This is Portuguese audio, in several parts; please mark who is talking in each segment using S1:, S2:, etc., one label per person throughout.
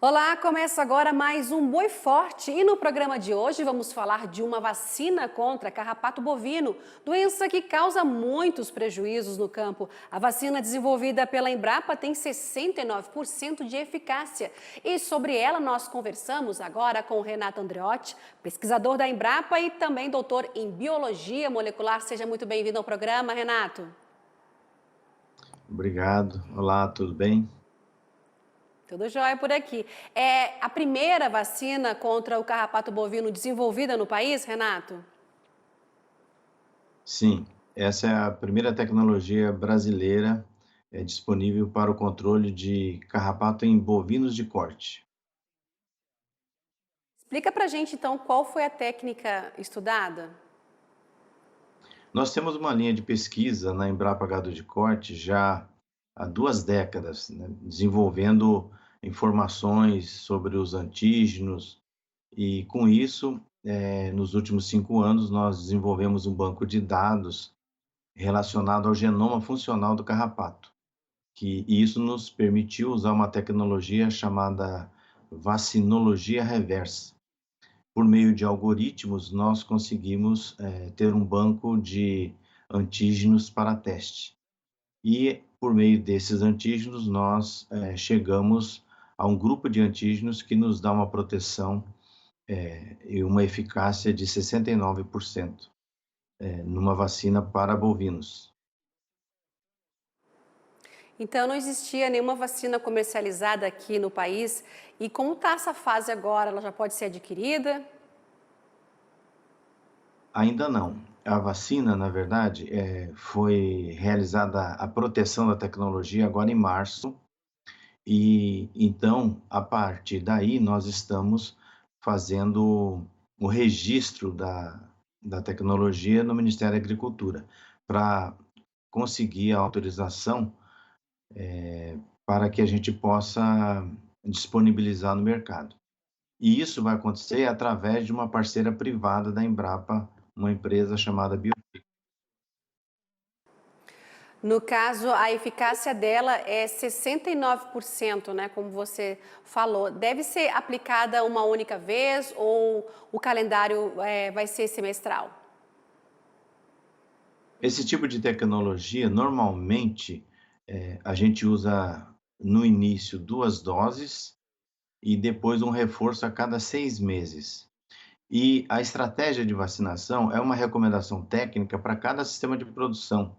S1: Olá, começa agora mais um Boi Forte e no programa de hoje vamos falar de uma vacina contra carrapato bovino, doença que causa muitos prejuízos no campo. A vacina desenvolvida pela Embrapa tem 69% de eficácia e sobre ela nós conversamos agora com o Renato Andreotti, pesquisador da Embrapa e também doutor em Biologia Molecular. Seja muito bem-vindo ao programa, Renato.
S2: Obrigado. Olá, tudo bem?
S1: Tudo jóia por aqui. É a primeira vacina contra o carrapato bovino desenvolvida no país, Renato?
S2: Sim, essa é a primeira tecnologia brasileira disponível para o controle de carrapato em bovinos de corte.
S1: Explica pra gente então qual foi a técnica estudada.
S2: Nós temos uma linha de pesquisa na Embrapa Gado de Corte já há 2 décadas, né, desenvolvendo informações sobre os antígenos e, com isso, nos últimos 5 anos, nós desenvolvemos um banco de dados relacionado ao genoma funcional do carrapato. E isso nos permitiu usar uma tecnologia chamada vacinologia reversa. Por meio de algoritmos, nós conseguimos ter um banco de antígenos para teste. E, por meio desses antígenos, nós chegamos a um grupo de antígenos que nos dá uma proteção e uma eficácia de 69% numa vacina para bovinos.
S1: Então não existia nenhuma vacina comercializada aqui no país. E como está essa fase agora? Ela já pode ser adquirida?
S2: Ainda não. A vacina, na verdade, foi realizada a proteção da tecnologia agora em março, e então, a partir daí, nós estamos fazendo o registro da tecnologia no Ministério da Agricultura, para conseguir a autorização para que a gente possa disponibilizar no mercado. E isso vai acontecer através de uma parceira privada da Embrapa, uma empresa chamada
S1: No caso, a eficácia dela é 69%, né? Como você falou. Deve ser aplicada uma única vez ou o calendário vai ser semestral?
S2: Esse tipo de tecnologia, normalmente, a gente usa no início 2 doses e depois um reforço a cada 6 meses. E a estratégia de vacinação é uma recomendação técnica para cada sistema de produção,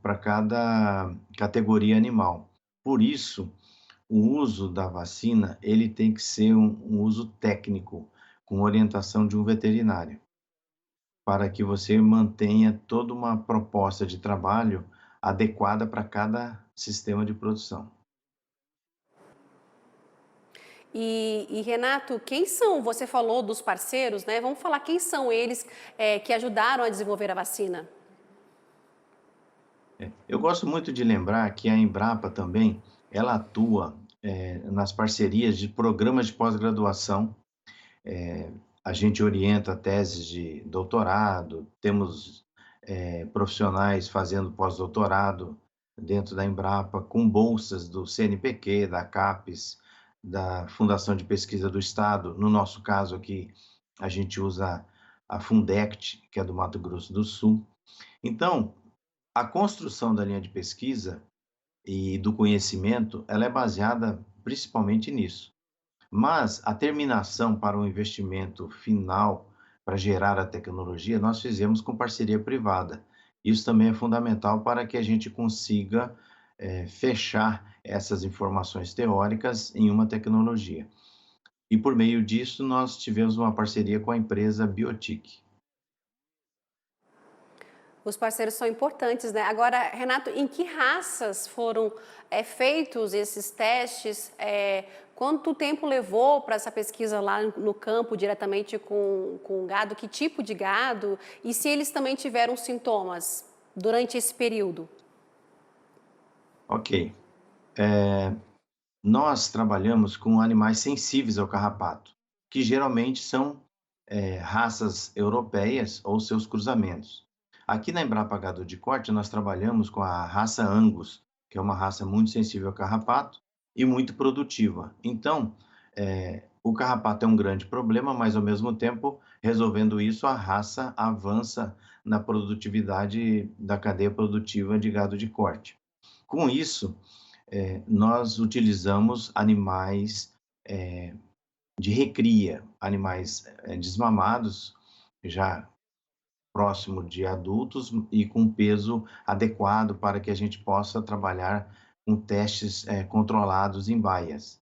S2: para cada categoria animal. Por isso, o uso da vacina, ele tem que ser um uso técnico, com orientação de um veterinário, para que você mantenha toda uma proposta de trabalho adequada para cada sistema de produção.
S1: Renato, quem são? Você falou dos parceiros, né? Vamos falar quem são eles que ajudaram a desenvolver a vacina.
S2: Eu gosto muito de lembrar que a Embrapa também, ela atua, nas parcerias de programas de pós-graduação. A gente orienta teses de doutorado, temos, profissionais fazendo pós-doutorado dentro da Embrapa, com bolsas do CNPq, da CAPES, da Fundação de Pesquisa do Estado. No nosso caso aqui, a gente usa a Fundect, que é do Mato Grosso do Sul. Então, a construção da linha de pesquisa e do conhecimento, ela é baseada principalmente nisso. Mas a terminação para o investimento final, para gerar a tecnologia, nós fizemos com parceria privada. Isso também é fundamental para que a gente consiga, fechar essas informações teóricas em uma tecnologia. E por meio disso, nós tivemos uma parceria com a empresa Biotic.
S1: Os parceiros são importantes, né? Agora, Renato, em que raças foram feitos esses testes? Quanto tempo levou para essa pesquisa lá no campo, diretamente com o gado? Que tipo de gado? E se eles também tiveram sintomas durante esse período?
S2: Ok. Nós trabalhamos com animais sensíveis ao carrapato, que geralmente são raças europeias ou seus cruzamentos. Aqui na Embrapa Gado de Corte, nós trabalhamos com a raça Angus, que é uma raça muito sensível ao carrapato, e muito produtiva. Então, o carrapato é um grande problema, mas ao mesmo tempo, resolvendo isso, a raça avança na produtividade da cadeia produtiva de gado de corte. Com isso, nós utilizamos animais de recria, animais desmamados, já próximo de adultos e com peso adequado para que a gente possa trabalhar com testes controlados em baias.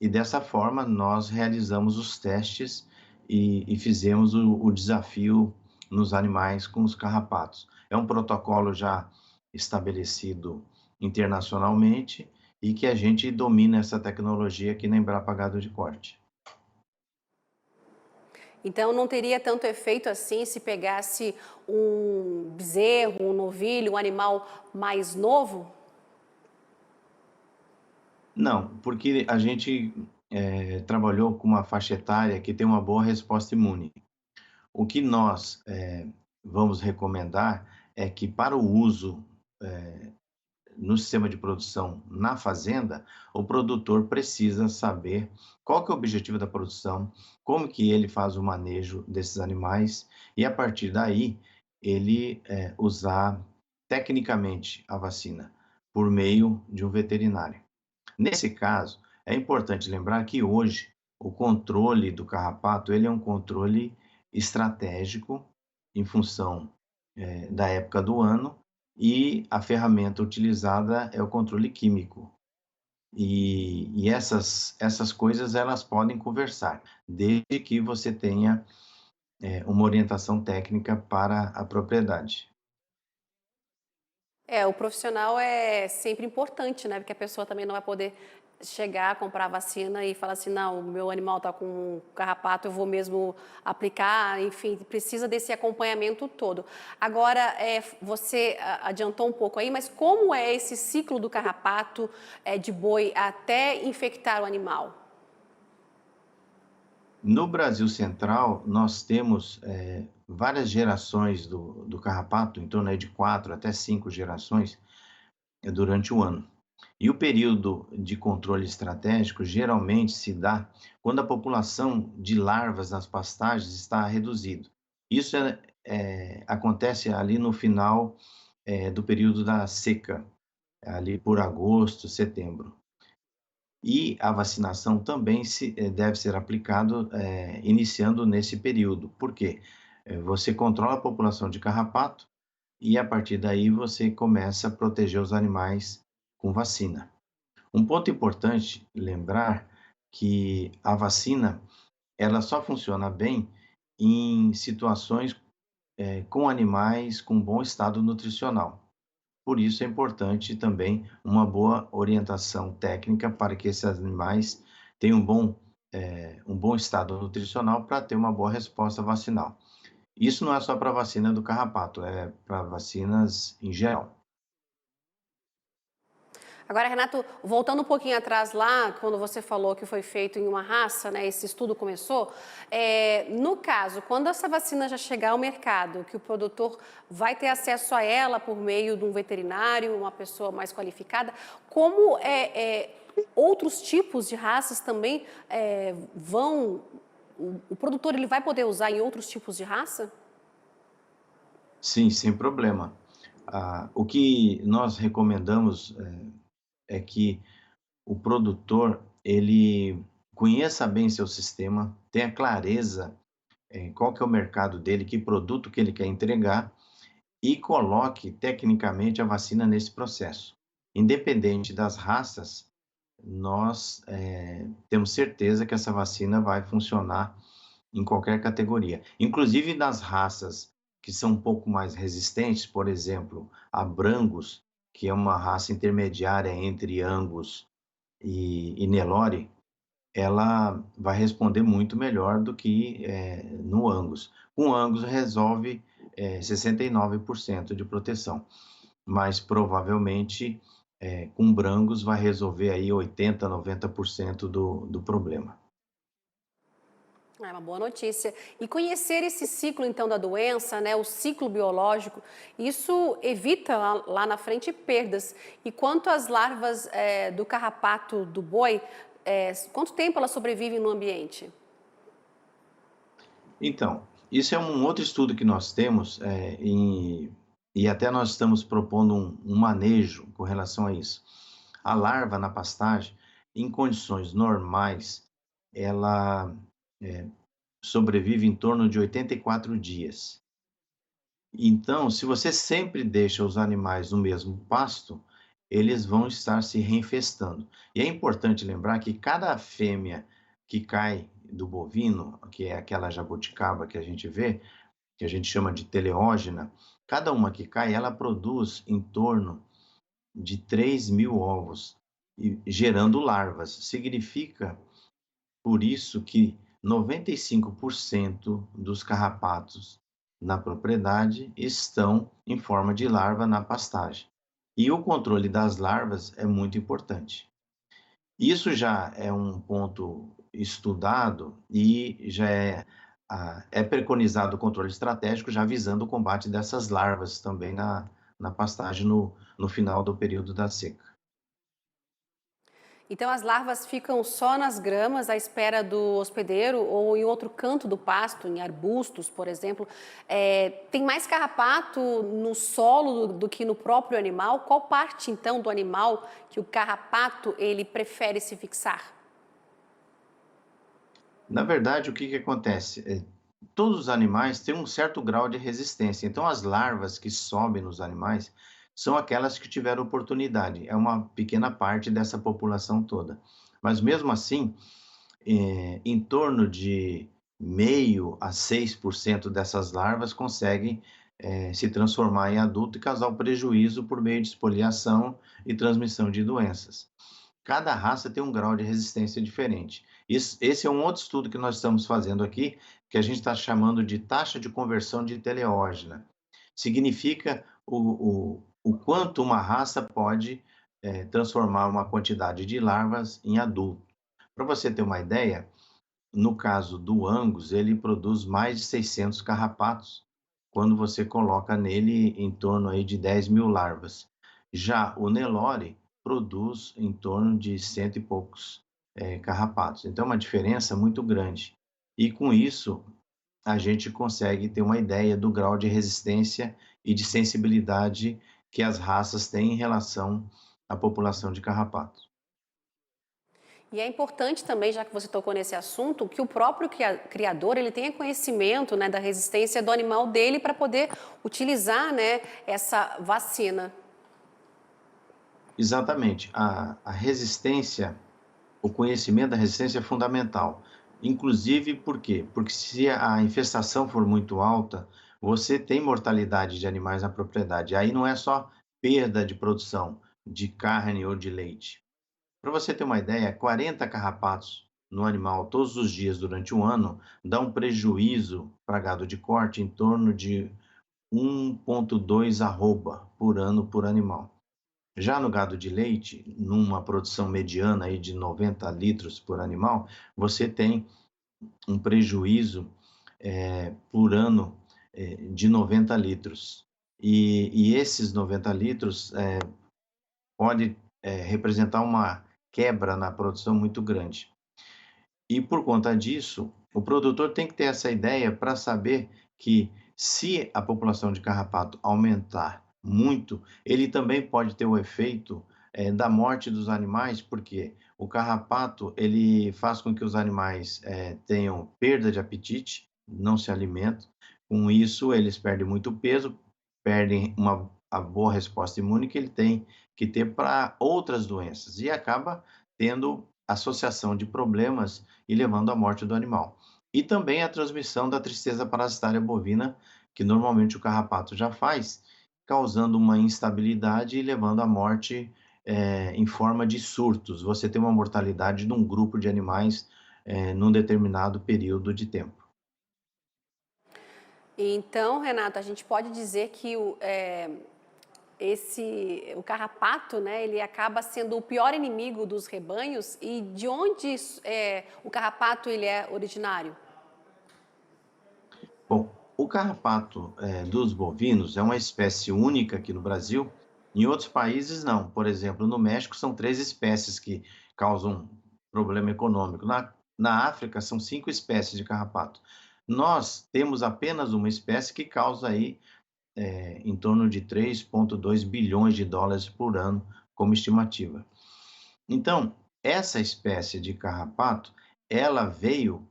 S2: E dessa forma nós realizamos os testes e fizemos o desafio nos animais com os carrapatos. É um protocolo já estabelecido internacionalmente e que a gente domina essa tecnologia aqui na Embrapa Gado de Corte.
S1: Então não teria tanto efeito assim se pegasse um bezerro, um novilho, um animal mais novo?
S2: Não, porque a gente trabalhou com uma faixa etária que tem uma boa resposta imune. O que nós vamos recomendar é que para o uso no sistema de produção na fazenda, o produtor precisa saber qual que é o objetivo da produção, como que ele faz o manejo desses animais e a partir daí ele usar tecnicamente a vacina por meio de um veterinário. Nesse caso, é importante lembrar que hoje o controle do carrapato ele é um controle estratégico em função da época do ano e a ferramenta utilizada é o controle químico. E essas coisas elas podem conversar, desde que você tenha uma orientação técnica para a propriedade.
S1: É, o profissional é sempre importante, né? Porque a pessoa também não vai poder chegar, comprar a vacina e falar assim, não, o meu animal está com um carrapato, eu vou mesmo aplicar, enfim, precisa desse acompanhamento todo. Agora, você adiantou um pouco aí, mas como é esse ciclo do carrapato de boi até infectar o animal?
S2: No Brasil Central, nós temos várias gerações do carrapato, em torno aí de 4 até 5 gerações durante o ano. E o período de controle estratégico geralmente se dá quando a população de larvas nas pastagens está reduzida. Isso acontece ali no final do período da seca, ali por agosto, setembro. E a vacinação também deve ser aplicado iniciando nesse período. Por quê? Você controla a população de carrapato e a partir daí você começa a proteger os animais com vacina. Um ponto importante lembrar que a vacina ela só funciona bem em situações com animais com bom estado nutricional. Por isso é importante também uma boa orientação técnica para que esses animais tenham um bom estado nutricional para ter uma boa resposta vacinal. Isso não é só para a vacina do carrapato, é para vacinas em geral.
S1: Agora, Renato, voltando um pouquinho atrás lá, quando você falou que foi feito em uma raça, né, esse estudo começou, no caso, quando essa vacina já chegar ao mercado, que o produtor vai ter acesso a ela por meio de um veterinário, uma pessoa mais qualificada, como outros tipos de raças também o produtor ele vai poder usar em outros tipos de raça?
S2: Sim, sem problema. O que nós recomendamos é que o produtor ele conheça bem seu sistema, tenha clareza qual que é o mercado dele, que produto que ele quer entregar e coloque tecnicamente a vacina nesse processo. Independente das raças, nós temos certeza que essa vacina vai funcionar em qualquer categoria. Inclusive nas raças que são um pouco mais resistentes, por exemplo, a Brangus, que é uma raça intermediária entre Angus e Nelore, ela vai responder muito melhor do que no Angus. Com Angus resolve 69% de proteção, mas provavelmente com Brangus vai resolver aí 80, 90% do problema.
S1: É uma boa notícia. E conhecer esse ciclo, então, da doença, né, o ciclo biológico, isso evita lá na frente perdas. E quanto às larvas do carrapato do boi, quanto tempo elas sobrevivem no ambiente?
S2: Então, isso é um outro estudo que nós temos, e até nós estamos propondo um manejo com relação a isso. A larva na pastagem, em condições normais, ela eh, sobrevive em torno de 84 dias. Então, se você sempre deixa os animais no mesmo pasto, eles vão estar se reinfestando. E é importante lembrar que cada fêmea que cai do bovino, que é aquela jabuticaba que a gente vê, que a gente chama de teleógena, cada uma que cai, ela produz em torno de 3.000 ovos, gerando larvas. Significa, por isso, que 95% dos carrapatos na propriedade estão em forma de larva na pastagem. E o controle das larvas é muito importante. Isso já é um ponto estudado e já é preconizado o controle estratégico, já visando o combate dessas larvas também na pastagem no final do período da seca.
S1: Então, as larvas ficam só nas gramas à espera do hospedeiro ou em outro canto do pasto, em arbustos, por exemplo. Tem mais carrapato no solo do que no próprio animal? Qual parte, então, do animal que o carrapato ele prefere se fixar?
S2: Na verdade, o que que acontece? Todos os animais têm um certo grau de resistência, então as larvas que sobem nos animais são aquelas que tiveram oportunidade, é uma pequena parte dessa população toda. Mas mesmo assim, em torno de 0,5% a 6% dessas larvas conseguem, se transformar em adulto e causar o prejuízo por meio de espoliação e transmissão de doenças. Cada raça tem um grau de resistência diferente. Esse é um outro estudo que nós estamos fazendo aqui, que a gente está chamando de taxa de conversão de teleógena. Significa o quanto uma raça pode transformar uma quantidade de larvas em adulto. Para você ter uma ideia, no caso do Angus, ele produz mais de 600 carrapatos, quando você coloca nele em torno aí de 10.000 larvas. Já o Nelore produz em torno de cento e poucos carrapatos. Então, é uma diferença muito grande. E com isso, a gente consegue ter uma ideia do grau de resistência e de sensibilidade que as raças têm em relação à população de carrapatos.
S1: E é importante também, já que você tocou nesse assunto, que o próprio criador ele tenha conhecimento, né, da resistência do animal dele para poder utilizar, né, essa vacina.
S2: Exatamente. A resistência, o conhecimento da resistência é fundamental. Inclusive, por quê? Porque se a infestação for muito alta, você tem mortalidade de animais na propriedade. Aí não é só perda de produção de carne ou de leite. Para você ter uma ideia, 40 carrapatos no animal todos os dias durante um ano dá um prejuízo para gado de corte em torno de 1,2 arroba por ano por animal. Já no gado de leite, numa produção mediana aí de 90 litros por animal, você tem um prejuízo por ano de 90 litros. E esses 90 litros pode representar uma quebra na produção muito grande. E por conta disso, o produtor tem que ter essa ideia para saber que se a população de carrapato aumentar muito, ele também pode ter o efeito da morte dos animais, porque o carrapato ele faz com que os animais tenham perda de apetite, não se alimentam. Com isso, eles perdem muito peso, perdem a boa resposta imune que ele tem que ter para outras doenças e acaba tendo associação de problemas e levando à morte do animal. E também a transmissão da tristeza parasitária bovina, que normalmente o carrapato já faz, causando uma instabilidade e levando à morte em forma de surtos. Você tem uma mortalidade de um grupo de animais num determinado período de tempo.
S1: Então, Renato, a gente pode dizer que o carrapato, né, ele acaba sendo o pior inimigo dos rebanhos. E de onde o carrapato ele é originário?
S2: carrapato dos bovinos é uma espécie única aqui no Brasil, em outros países não. Por exemplo, no México são 3 espécies que causam problema econômico. Na África são 5 espécies de carrapato. Nós temos apenas uma espécie que causa aí em torno de 3,2 bilhões de dólares por ano como estimativa. Então, essa espécie de carrapato, ela veio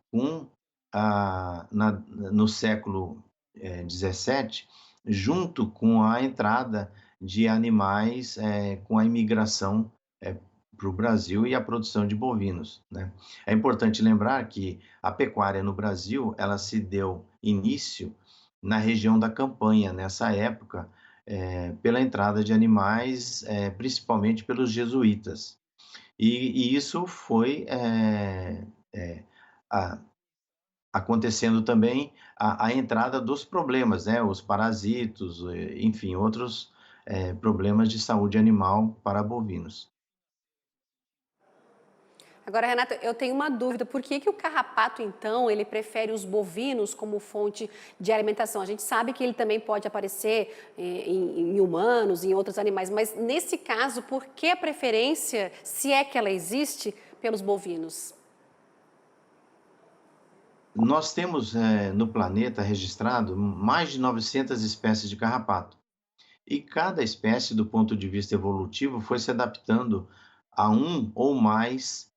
S2: no século 17, junto com a entrada de animais, com a imigração para o Brasil e a produção de bovinos, né? É importante lembrar que a pecuária no Brasil, ela se deu início na região da Campanha, nessa época, pela entrada de animais, principalmente pelos jesuítas. E isso foi a- acontecendo também a entrada dos problemas, né? Os parasitos, enfim, outros problemas de saúde animal para bovinos.
S1: Agora, Renata, eu tenho uma dúvida. Por que que o carrapato, então, ele prefere os bovinos como fonte de alimentação? A gente sabe que ele também pode aparecer em humanos, em outros animais, mas nesse caso, por que a preferência, se é que ela existe, pelos bovinos?
S2: Nós temos no planeta registrado mais de 900 espécies de carrapato. E cada espécie, do ponto de vista evolutivo, foi se adaptando a um ou mais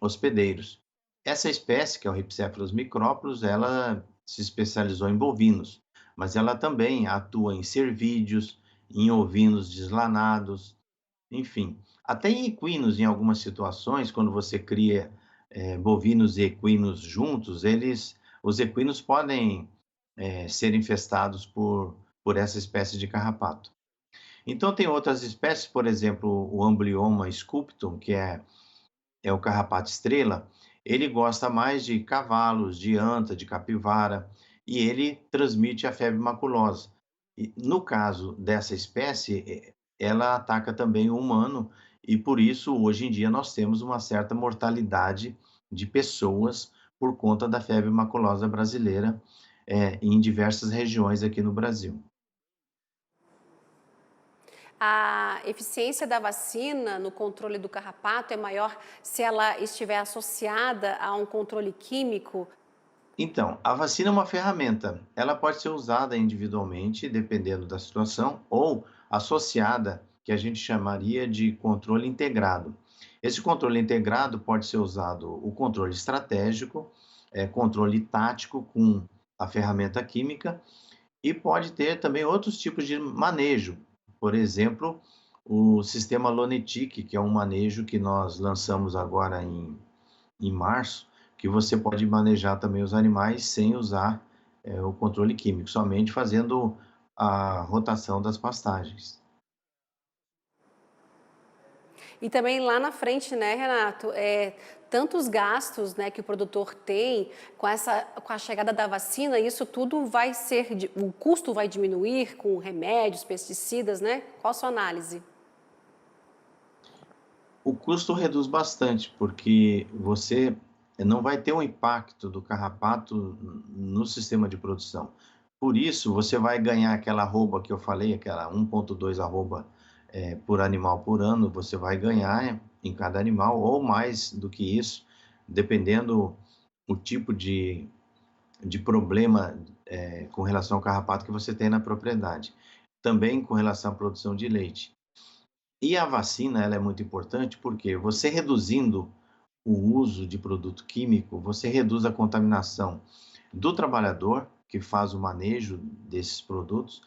S2: hospedeiros. Essa espécie, que é o Rhipicephalus micrópolis, ela se especializou em bovinos, mas ela também atua em cervídeos, em ovinos deslanados, enfim. Até em equinos, em algumas situações, quando você cria bovinos e equinos juntos, os equinos podem ser infestados por essa espécie de carrapato. Então, tem outras espécies, por exemplo, o Amblyomma sculptum, que é o carrapato estrela, ele gosta mais de cavalos, de anta, de capivara, e ele transmite a febre maculosa. E, no caso dessa espécie, ela ataca também o humano, e por isso, hoje em dia, nós temos uma certa mortalidade de pessoas por conta da febre maculosa brasileira, em diversas regiões aqui no Brasil.
S1: A eficiência da vacina no controle do carrapato é maior se ela estiver associada a um controle químico?
S2: Então, a vacina é uma ferramenta. Ela pode ser usada individualmente, dependendo da situação, ou associada, que a gente chamaria de controle integrado. Esse controle integrado pode ser usado o controle estratégico, controle tático com a ferramenta química, e pode ter também outros tipos de manejo. Por exemplo, o sistema Lonetic, que é um manejo que nós lançamos agora em março, que você pode manejar também os animais sem usar o controle químico, somente fazendo a rotação das pastagens.
S1: E também lá na frente, né, Renato, tantos gastos, né, que o produtor tem com a chegada da vacina, isso tudo vai ser, o custo vai diminuir com remédios, pesticidas, né? Qual a sua análise?
S2: O custo reduz bastante, porque você não vai ter um impacto do carrapato no sistema de produção. Por isso, você vai ganhar aquela arroba que eu falei, aquela 1,2 arroba por animal por ano, você vai ganhar em cada animal, ou mais do que isso, dependendo o tipo de problema com relação ao carrapato que você tem na propriedade. Também com relação à produção de leite. E a vacina, ela é muito importante porque você reduzindo o uso de produto químico, você reduz a contaminação do trabalhador que faz o manejo desses produtos,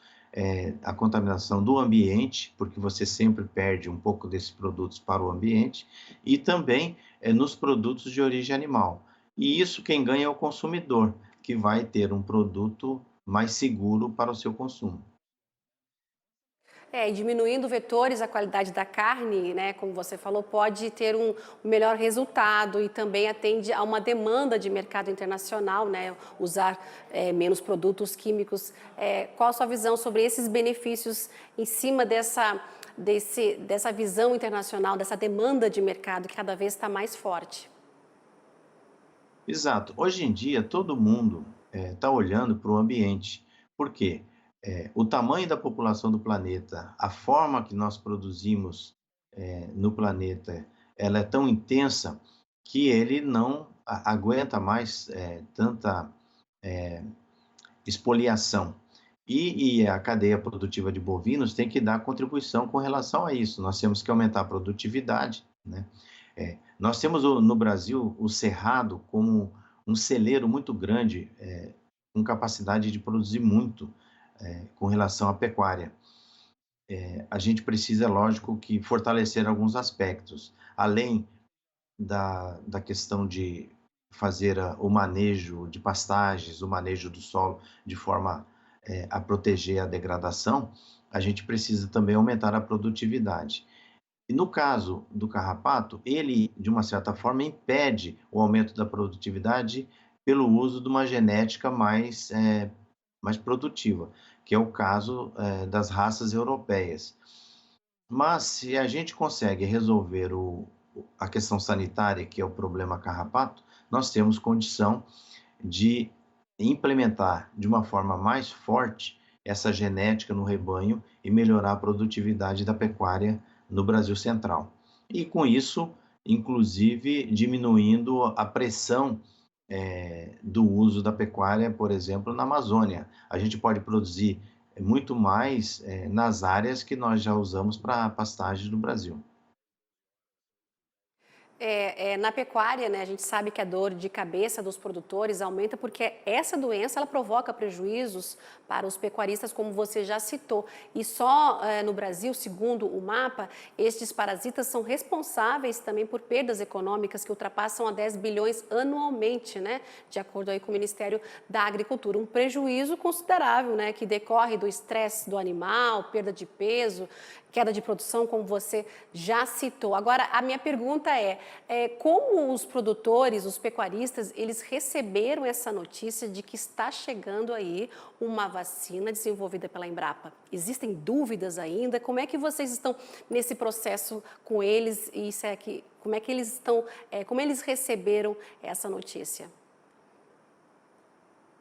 S2: a contaminação do ambiente, porque você sempre perde um pouco desses produtos para o ambiente, e também nos produtos de origem animal. E isso quem ganha é o consumidor, que vai ter um produto mais seguro para o seu consumo.
S1: E diminuindo vetores, a qualidade da carne, né, como você falou, pode ter um melhor resultado e também atende a uma demanda de mercado internacional, né, usar menos produtos químicos. Qual a sua visão sobre esses benefícios em cima dessa visão internacional, dessa demanda de mercado que cada vez está mais forte?
S2: Exato. Hoje em dia, todo mundo está olhando para o ambiente. Por quê? O tamanho da população do planeta, a forma que nós produzimos no planeta, ela é tão intensa que ele não aguenta mais tanta expoliação. E a cadeia produtiva de bovinos tem que dar contribuição com relação a isso. Nós temos que aumentar a produtividade, né? Nós temos no Brasil o Cerrado como um celeiro muito grande, com capacidade de produzir muito com relação à pecuária. A gente precisa, é lógico, que fortalecer alguns aspectos, além da questão de fazer o manejo de pastagens, o manejo do solo de forma a proteger a degradação, a gente precisa também aumentar a produtividade. E no caso do carrapato, ele, de uma certa forma, impede o aumento da produtividade pelo uso de uma genética mais produtiva, que é o caso das raças europeias. Mas se a gente consegue resolver a questão sanitária, que é o problema carrapato, nós temos condição de implementar de uma forma mais forte essa genética no rebanho e melhorar a produtividade da pecuária no Brasil Central. E com isso, inclusive, diminuindo a pressão do uso da pecuária, por exemplo, na Amazônia. A gente pode produzir muito mais nas áreas que nós já usamos para pastagem no Brasil.
S1: Na pecuária, né, a gente sabe que a dor de cabeça dos produtores aumenta porque essa doença ela provoca prejuízos para os pecuaristas, como você já citou. E só no Brasil, segundo o mapa, estes parasitas são responsáveis também por perdas econômicas que ultrapassam a 10 bilhões anualmente, né, de acordo aí com o Ministério da Agricultura. Um prejuízo considerável, né, que decorre do estresse do animal, perda de peso, queda de produção, como você já citou. Agora, a minha pergunta como os produtores, os pecuaristas, eles receberam essa notícia de que está chegando aí uma vacina desenvolvida pela Embrapa? Existem dúvidas ainda? Como é que vocês estão nesse processo com eles? E como é que eles estão, como eles receberam essa notícia?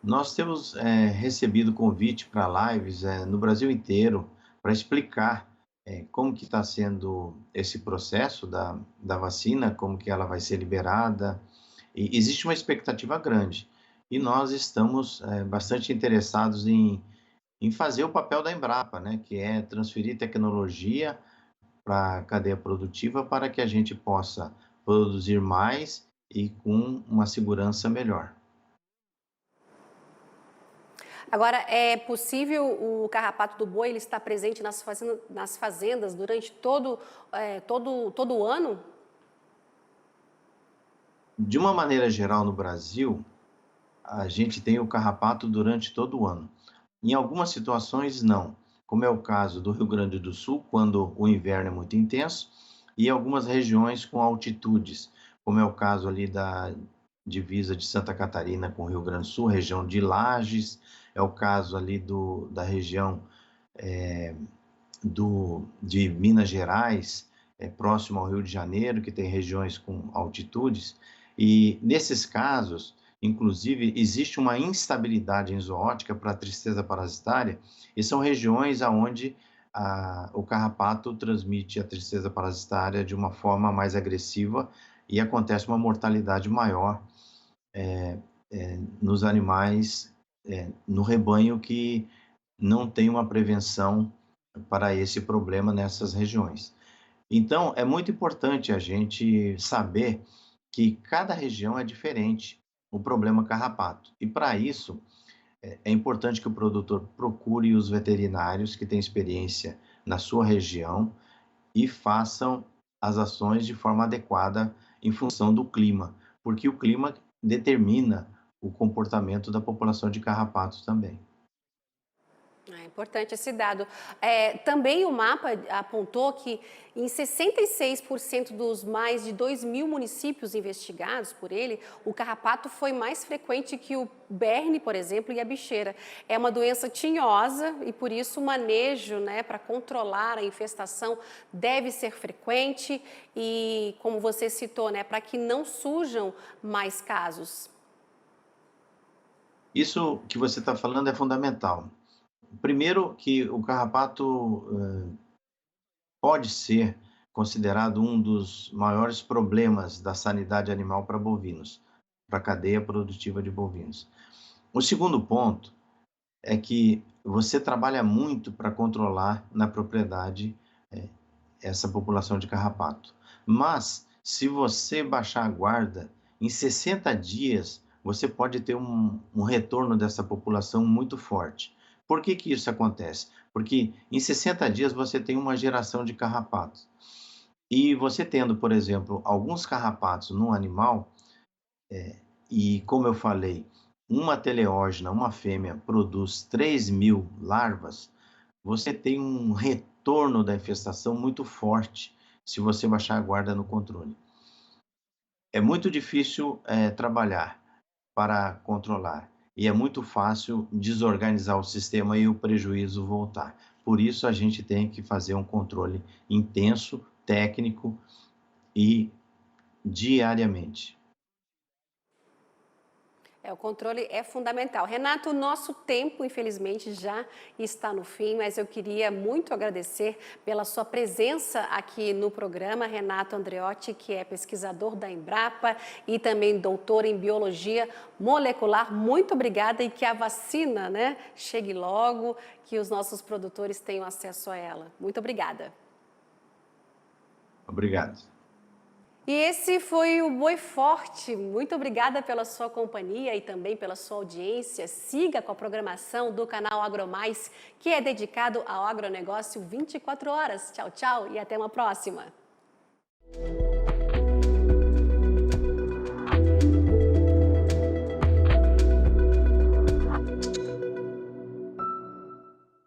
S2: Nós temos recebido convite para lives no Brasil inteiro para explicar como que está sendo esse processo da vacina, como que ela vai ser liberada. E existe uma expectativa grande e nós estamos bastante interessados em fazer o papel da Embrapa, né, que é transferir tecnologia para a cadeia produtiva para que a gente possa produzir mais e com uma segurança melhor.
S1: Agora, é possível o carrapato do boi ele estar presente nas fazendas durante todo o ano?
S2: De uma maneira geral, no Brasil, a gente tem o carrapato durante todo o ano. Em algumas situações, não, como é o caso do Rio Grande do Sul, quando o inverno é muito intenso, e algumas regiões com altitudes, como é o caso ali da divisa de Santa Catarina com o Rio Grande do Sul, região de Lages, é o caso ali da região de Minas Gerais, próximo ao Rio de Janeiro, que tem regiões com altitudes, e nesses casos, inclusive, existe uma instabilidade enzootica para a tristeza parasitária, e são regiões onde o carrapato transmite a tristeza parasitária de uma forma mais agressiva e acontece uma mortalidade maior nos animais, no rebanho que não tem uma prevenção para esse problema nessas regiões. Então, é muito importante a gente saber que cada região é diferente o problema carrapato. E para isso, é importante que o produtor procure os veterinários que têm experiência na sua região e façam as ações de forma adequada em função do clima, porque o clima determina o comportamento da população de carrapatos também.
S1: É importante esse dado. Também o mapa apontou que em 66% dos mais de 2 mil municípios investigados por ele, o carrapato foi mais frequente que o berne, por exemplo, e a bicheira. É uma doença tinhosa e, por isso, o manejo, né, para controlar a infestação deve ser frequente e, como você citou, né, para que não surjam mais casos.
S2: Isso que você está falando é fundamental. Primeiro que o carrapato pode ser considerado um dos maiores problemas da sanidade animal para bovinos, para a cadeia produtiva de bovinos. O segundo ponto é que você trabalha muito para controlar na propriedade essa população de carrapato. Mas, se você baixar a guarda, em 60 dias você pode ter um retorno dessa população muito forte. Por que que isso acontece? Porque em 60 dias você tem uma geração de carrapatos. E você tendo, por exemplo, alguns carrapatos no animal, e como eu falei, uma teleógena, uma fêmea, produz 3.000 larvas, você tem um retorno da infestação muito forte se você baixar a guarda no controle. É muito difícil trabalhar para controlar e é muito fácil desorganizar o sistema e o prejuízo voltar. Por isso a gente tem que fazer um controle intenso, técnico e diariamente.
S1: O controle é fundamental. Renato, o nosso tempo, infelizmente, já está no fim, mas eu queria muito agradecer pela sua presença aqui no programa. Renato Andreotti, que é pesquisador da Embrapa e também doutor em biologia molecular. Muito obrigada e que a vacina, né, chegue logo, que os nossos produtores tenham acesso a ela. Muito obrigada.
S2: Obrigado.
S1: E esse foi o Boi Forte. Muito obrigada pela sua companhia e também pela sua audiência. Siga com a programação do canal AgroMais, que é dedicado ao agronegócio 24 horas. Tchau, tchau e até uma próxima.